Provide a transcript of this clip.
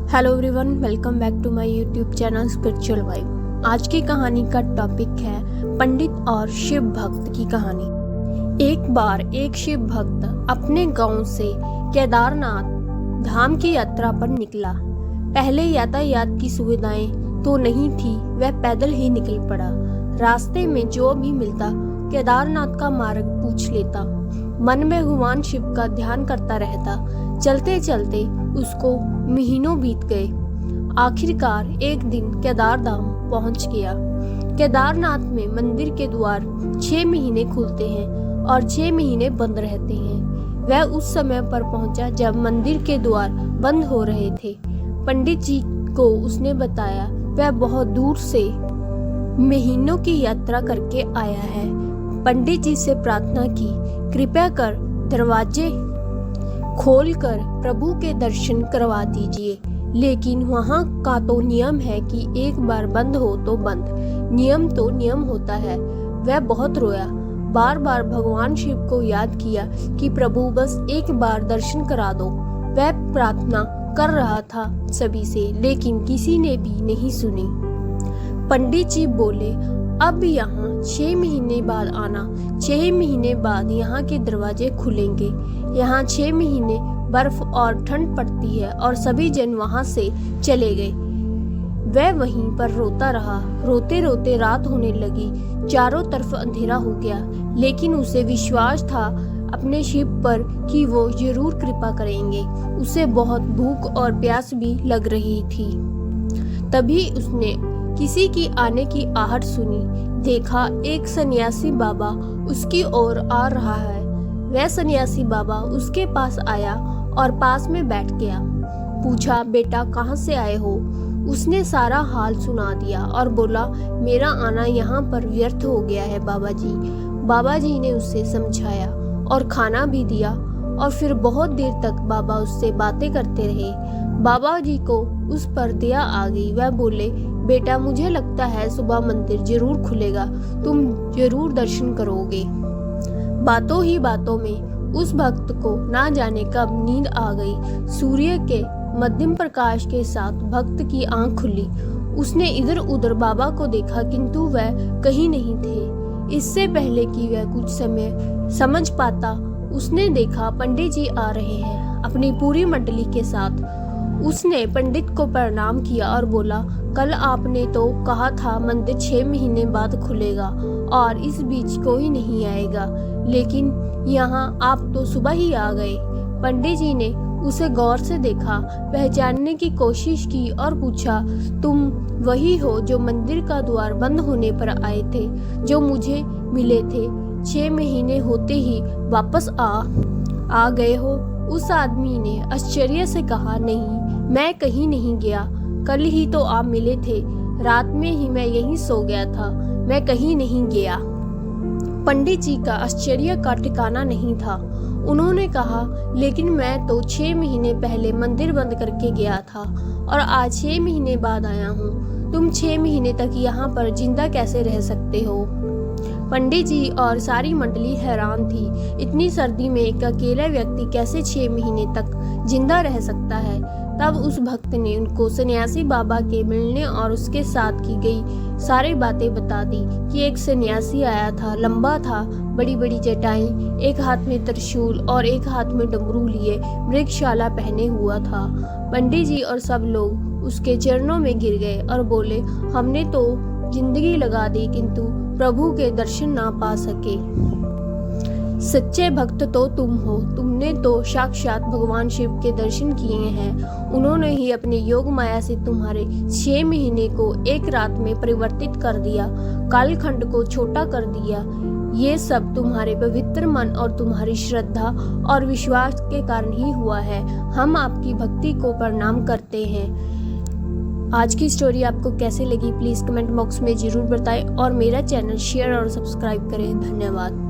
Hello everyone, welcome back to my YouTube channel spiritual vibe. आज की कहानी का टॉपिक है पंडित और शिव भक्त की कहानी। एक बार एक शिव भक्त अपने गांव से केदारनाथ धाम की यात्रा पर निकला। पहले यातायात की सुविधाएं तो नहीं थी, वह पैदल ही निकल पड़ा। रास्ते में जो भी मिलता केदारनाथ का मार्ग पूछ लेता। मन में भगवान शिव का ध्यान करता रहता। चलते चलते उसको महीनों बीत गए। आखिरकार एक दिन केदार धाम पहुंच गया। केदारनाथ में मंदिर के द्वार 6 महीने खुलते हैं और 6 महीने बंद रहते हैं। वह उस समय पर पहुंचा जब मंदिर के द्वार बंद हो रहे थे। पंडित जी को उसने बताया वह बहुत दूर से महीनों की यात्रा करके आया है। पंडित जी से प्रार्थना की, कृपया कर दरवाजे खोलकर प्रभु के दर्शन करवा दीजिए। लेकिन वहाँ का तो नियम है कि एक बार बंद हो तो बंद, नियम तो नियम होता है। वह बहुत रोया, बार बार भगवान शिव को याद किया कि प्रभु बस एक बार दर्शन करा दो। वह प्रार्थना कर रहा था सभी से, लेकिन किसी ने भी नहीं सुनी। पंडित जी बोले, अब यहाँ 6 महीने बाद आना। 6 महीने बाद यहाँ के दरवाजे खुलेंगे। यहाँ 6 महीने बर्फ और ठंड पड़ती है और सभी जन वहाँ से चले गए। वह वहीं पर रोता रहा। रोते रोते रात होने लगी, चारों तरफ अंधेरा हो गया। लेकिन उसे विश्वास था अपने शिव पर कि वो जरूर कृपा करेंगे। उसे बहुत भूख और प्यास भी लग रही थी। तभी उसने किसी की आने की आहट सुनी। देखा एक सन्यासी बाबा उसकी ओर आ रहा है। वह सन्यासी बाबा उसके पास आया और पास में बैठ गया। पूछा, बेटा कहाँ से आए हो? उसने सारा हाल सुना दिया और बोला, मेरा आना यहाँ पर व्यर्थ हो गया है बाबा जी। बाबा जी ने उसे समझाया और खाना भी दिया और फिर बहुत देर तक बाबा उससे बातें करते रहे। बाबा जी को उस पर दया आ गई। वह बोले, बेटा मुझे लगता है सुबह मंदिर जरूर खुलेगा, तुम जरूर दर्शन करोगे। बातों ही बातों में उस भक्त को ना जाने कब नींद आ गई। सूर्य के मध्यम प्रकाश के साथ भक्त की आंख खुली। उसने इधर उधर बाबा को देखा, किंतु वह कहीं नहीं थे। इससे पहले कि वह कुछ समय समझ पाता, उसने देखा पंडित जी आ रहे हैं अपनी पूरी मंडली के साथ। उसने पंडित को प्रणाम किया और बोला, कल आपने तो कहा था मंदिर 6 महीने बाद खुलेगा और इस बीच कोई नहीं आएगा, लेकिन यहाँ आप तो सुबह ही आ गए। पंडित जी ने उसे गौर से देखा, पहचानने की कोशिश की और पूछा, तुम वही हो जो मंदिर का द्वार बंद होने पर आए थे, जो मुझे मिले थे? 6 महीने होते ही वापस आ गए हो? उस आदमी ने आश्चर्य से कहा, नहीं, मैं कहीं नहीं गया। कल ही तो आप मिले थे, रात में ही मैं यहीं सो गया था, मैं कहीं नहीं गया। पंडित जी का आश्चर्य का ठिकाना नहीं था। उन्होंने कहा, लेकिन मैं तो 6 महीने पहले मंदिर बंद करके गया था और आज 6 महीने बाद आया हूँ। तुम 6 महीने तक यहाँ पर जिंदा कैसे रह सकते हो? पंडित जी और सारी मंडली हैरान थी। इतनी सर्दी में एक अकेला व्यक्ति कैसे 6 महीने तक जिंदा रह सकता है? तब उस भक्त ने उनको सन्यासी बाबा के मिलने और उसके साथ की गई सारी बातें बता दी कि एक सन्यासी आया था, लंबा था, बड़ी बड़ी जटाएं, एक हाथ में त्रिशूल और एक हाथ में डमरू लिए मृगशाला पहने हुआ था। पंडित जी और सब लोग उसके चरणों में गिर गए और बोले, हमने तो जिंदगी लगा दी किंतु प्रभु के दर्शन ना पा सके। सच्चे भक्त तो तुम हो, तुमने तो साक्षात भगवान शिव के दर्शन किए हैं। उन्होंने ही अपने योग माया से तुम्हारे 6 महीने को एक रात में परिवर्तित कर दिया, कालखंड को छोटा कर दिया। ये सब तुम्हारे पवित्र मन और तुम्हारी श्रद्धा और विश्वास के कारण ही हुआ है। हम आपकी भक्ति को प्रणाम करते हैं। आज की स्टोरी आपको कैसे लगी प्लीज कमेंट बॉक्स में जरूर बताएं और मेरा चैनल शेयर और सब्सक्राइब करें। धन्यवाद।